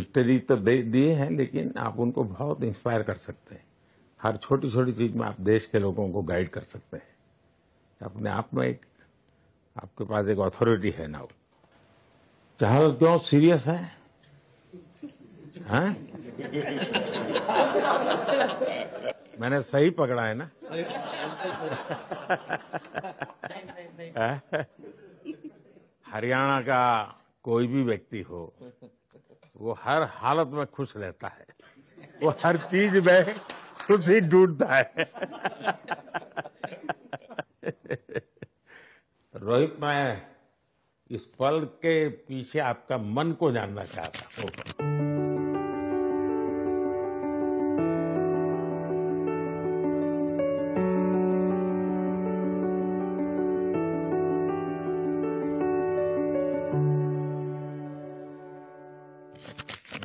Victory तो दिए हैं, लेकिन आप उनको बहुत इंस्पायर कर सकते हैं। हर छोटी छोटी चीज में आप देश के लोगों को गाइड कर सकते हैं। अपने आप में एक आपके पास एक अथॉरिटी है ना। चहल क्यों सीरियस है? हाँ? मैंने सही पकड़ा है ना? हरियाणा का कोई भी व्यक्ति हो, वो हर हालत में खुश रहता है, वो हर चीज में खुशी ढूंढता है। रोहित, मैं इस पल के पीछे आपका मन को जानना चाहता हूँ।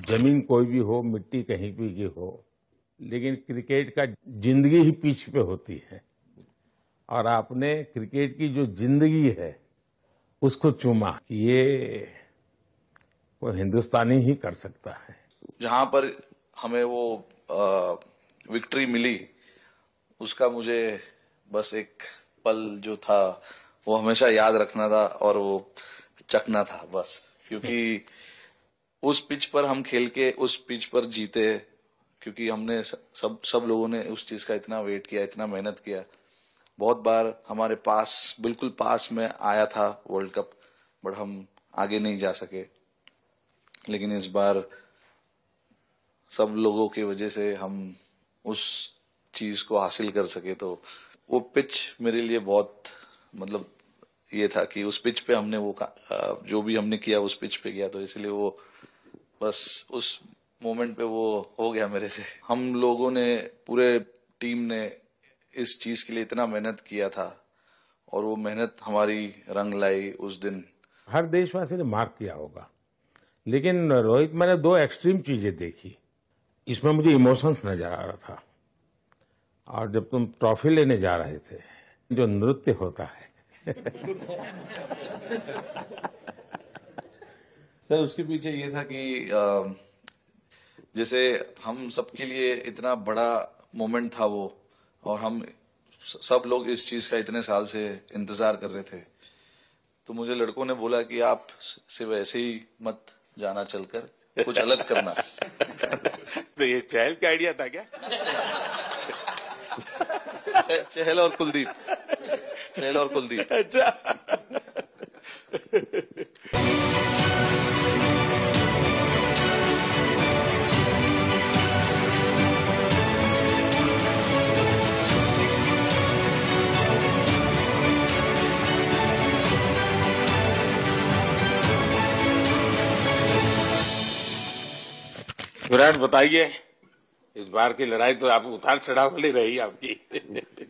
जमीन कोई भी हो, मिट्टी कहीं भी की हो, लेकिन क्रिकेट का जिंदगी ही पिच पे होती है। और आपने क्रिकेट की जो जिंदगी है उसको चूमा। ये कोई हिंदुस्तानी ही कर सकता है। जहां पर हमें वो विक्ट्री मिली, उसका मुझे बस एक पल जो था वो हमेशा याद रखना था और वो चखना था बस। क्योंकि उस पिच पर हम खेल के उस पिच पर जीते, क्योंकि हमने सब लोगों ने उस चीज का इतना वेट किया, इतना मेहनत किया। बहुत बार हमारे पास, बिल्कुल पास में आया था वर्ल्ड कप, बट हम आगे नहीं जा सके। लेकिन इस बार सब लोगों की वजह से हम उस चीज को हासिल कर सके। तो वो पिच मेरे लिए बहुत, मतलब ये था कि उस पिच पे हमने वो जो भी हमने किया उस पिच पे किया, तो इसलिए वो बस उस मोमेंट पे वो हो गया मेरे से। हम लोगों ने, पूरे टीम ने इस चीज के लिए इतना मेहनत किया था और वो मेहनत हमारी रंग लाई उस दिन। हर देशवासी ने मार्क किया होगा, लेकिन रोहित, मैंने दो एक्सट्रीम चीजें देखी। इसमें मुझे इमोशंस नजर आ रहा था। और जब तुम ट्रॉफी लेने जा रहे थे, जो नृत्य होता है सर, उसके पीछे ये था कि जैसे हम सबके लिए इतना बड़ा मोमेंट था वो, और हम सब लोग इस चीज का इतने साल से इंतजार कर रहे थे। तो मुझे लड़कों ने बोला कि आप सिर्फ ऐसे ही मत जाना, चलकर कुछ अलग करना। तो ये चहल का आइडिया था क्या? चहल और कुलदीप। चहल और कुलदीप। अच्छा। विराट, बताइए, इस बार की लड़ाई तो आप उतार चढ़ाव वाली रही आपकी।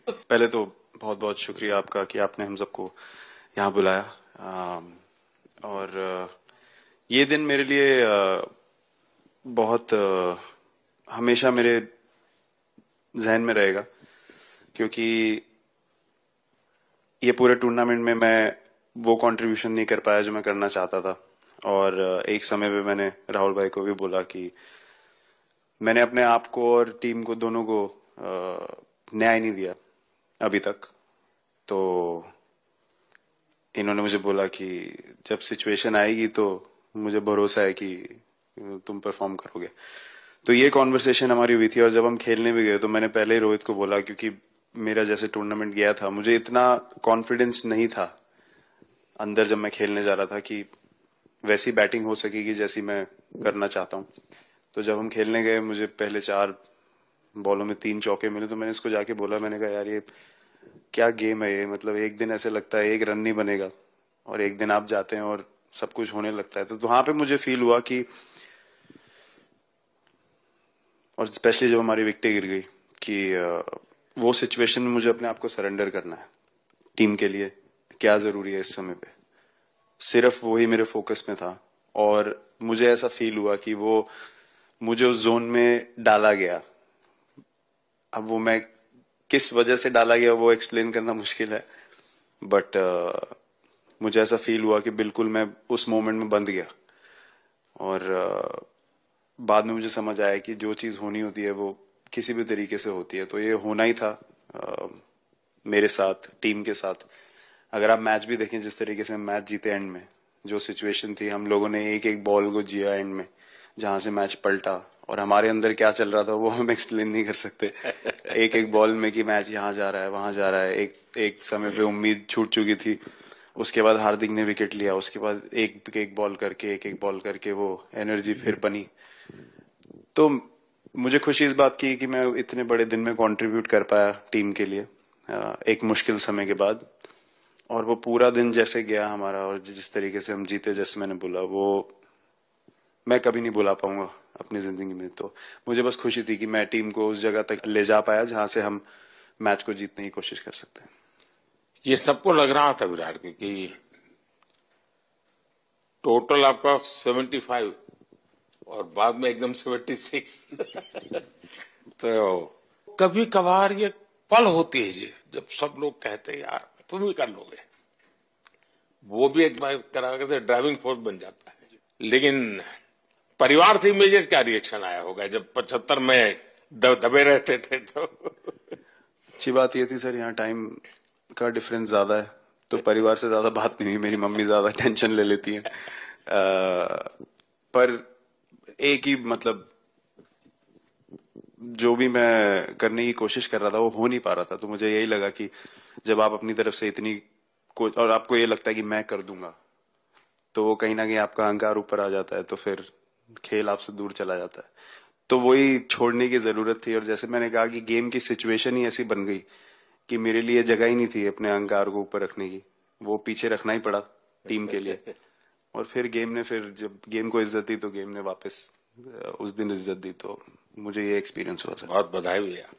पहले तो बहुत बहुत शुक्रिया आपका कि आपने हम सबको यहाँ बुलाया। और ये दिन मेरे लिए बहुत हमेशा मेरे जहन में रहेगा, क्योंकि ये पूरे टूर्नामेंट में मैं वो कंट्रीब्यूशन नहीं कर पाया जो मैं करना चाहता था। और एक समय पे मैंने राहुल भाई को भी बोला कि मैंने अपने आप को और टीम को, दोनों को न्याय नहीं दिया अभी तक। तो इन्होंने मुझे बोला कि जब सिचुएशन आएगी तो मुझे भरोसा है कि तुम परफॉर्म करोगे। तो ये कॉन्वर्सेशन हमारी हुई थी। और जब हम खेलने भी गए तो मैंने पहले ही रोहित को बोला, क्योंकि मेरा जैसे टूर्नामेंट गया था, मुझे इतना कॉन्फिडेंस नहीं था अंदर जब मैं खेलने जा रहा था कि वैसी बैटिंग हो सकेगी जैसी मैं करना चाहता हूँ। तो जब हम खेलने गए, मुझे पहले 4 बॉलों में 3 चौके मिले। तो मैंने इसको जाके बोला, मैंने कहा यार ये क्या गेम है ये, मतलब एक दिन ऐसे लगता है 1 रन नहीं बनेगा और एक दिन आप जाते हैं और सब कुछ होने लगता है। तो वहां पे मुझे फील हुआ कि, और स्पेशली जब हमारी विकेट गिर गई, कि वो सिचुएशन में मुझे अपने आप को सरेंडर करना है। टीम के लिए क्या जरूरी है इस समय पे, सिर्फ वही मेरे फोकस में था। और मुझे ऐसा फील हुआ कि वो मुझे उस जोन में डाला गया। अब वो मैं किस वजह से डाला गया वो एक्सप्लेन करना मुश्किल है, बट मुझे ऐसा फील हुआ कि बिल्कुल मैं उस मोमेंट में बंध गया। और बाद में मुझे समझ आया कि जो चीज होनी होती है वो किसी भी तरीके से होती है, तो ये होना ही था मेरे साथ, टीम के साथ। अगर आप मैच भी देखें, जिस तरीके से हम मैच जीते एंड में, जो सिचुएशन थी, हम लोगों ने एक एक बॉल को जिया एंड में, जहां से मैच पलटा, और हमारे अंदर क्या चल रहा था वो हम एक्सप्लेन नहीं कर सकते। एक एक बॉल में कि मैच यहाँ जा रहा है, वहां जा रहा है। एक समय पे उम्मीद छूट चुकी थी, उसके बाद हार्दिक ने विकेट लिया, उसके बाद एक एक बॉल करके वो एनर्जी फिर बनी। तो मुझे खुशी इस बात की कि मैं इतने बड़े दिन में कंट्रीब्यूट कर पाया टीम के लिए, एक मुश्किल समय के बाद। और वो पूरा दिन जैसे गया हमारा, और जिस तरीके से हम जीते, जैसे मैंने बोला, वो मैं कभी नहीं भुला पाऊंगा अपनी जिंदगी में। तो मुझे बस खुशी थी कि मैं टीम को उस जगह तक ले जा पाया जहां से हम मैच को जीतने की कोशिश कर सकते हैं। ये सबको लग रहा था विराट के कि टोटल आपका 75 और बाद में एकदम 76। तो कभी कभार ये पल होती है जी, जब सब लोग कहते हैं यार तुम ही कर लोगे, वो भी एक तरह से ड्राइविंग फोर्स बन जाता है। लेकिन परिवार से इमीडिएट क्या रिएक्शन आया होगा जब 75 में दबे रहते थे? तो अच्छी बात ये थी सर, यहाँ टाइम का डिफरेंस ज्यादा है, तो परिवार से ज्यादा बात नहीं हुई। मेरी मम्मी ज्यादा टेंशन ले लेती हैं। पर एक ही मतलब, जो भी मैं करने की कोशिश कर रहा था वो हो नहीं पा रहा था। तो मुझे यही लगा कि जब आप अपनी तरफ से इतनी और आपको ये लगता है कि मैं कर दूंगा, तो वो कहीं ना कहीं आपका अहंकार ऊपर आ जाता है, तो फिर खेल आपसे दूर चला जाता है। तो वही छोड़ने की जरूरत थी। और जैसे मैंने कहा कि गेम की सिचुएशन ही ऐसी बन गई कि मेरे लिए जगह ही नहीं थी अपने अहंकार को ऊपर रखने की, वो पीछे रखना ही पड़ा टीम के लिए। और फिर गेम ने, फिर जब गेम को इज्जत दी तो गेम ने वापस उस दिन इज्जत दी। तो मुझे ये एक्सपीरियंस हुआ सर। बहुत बधाई भैया।